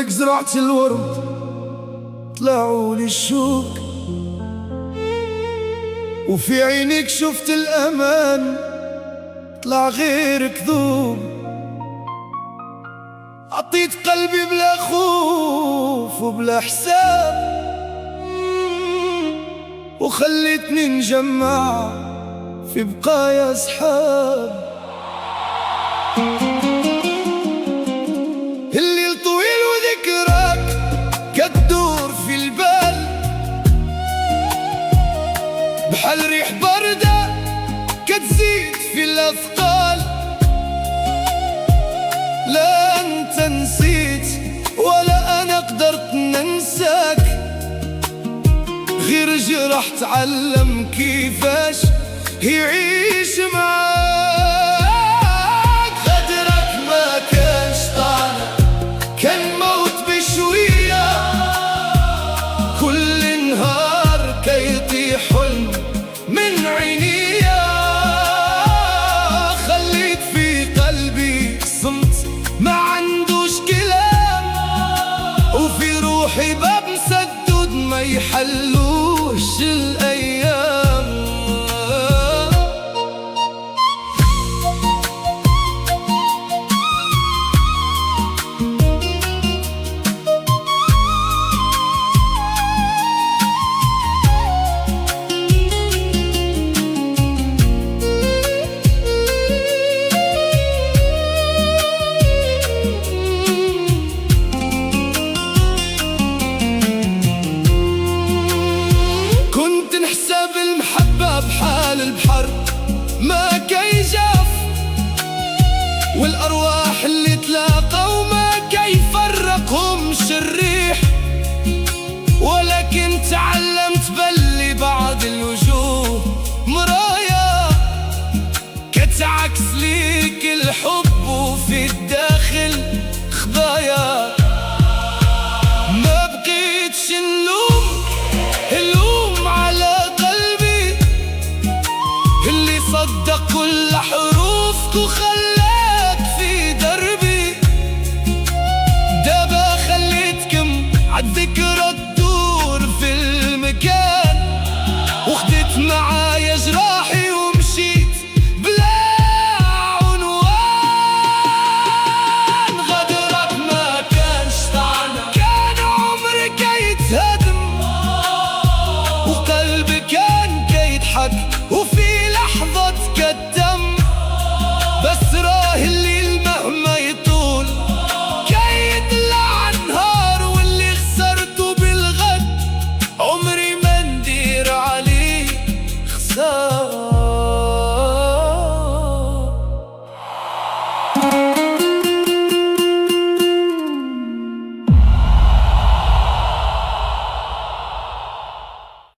بجنبك زرعت الورد طلعوا لي الشوك، وفي عينيك شفت الأمان طلع غير كذوب. عطيت قلبي بلا خوف وبلا حساب، وخليتني نجمع في بقايا سحاب. الليل طويل وذكراك كتدور في البال، بحال ريح باردة كتزيد في الأثقال. لا أنت نسيت ولا أنا قدرت ننساك، غير جرح تعلم كيفاش يعيش معاك. غدرك ما كانش طعنة، كان موت بشوية. كل نهار كيطيح حلم من عينيا، خليت في قلبي صمت ما عندوش كلام، وفي روحي باب مسدود ما يحلوش الأيام.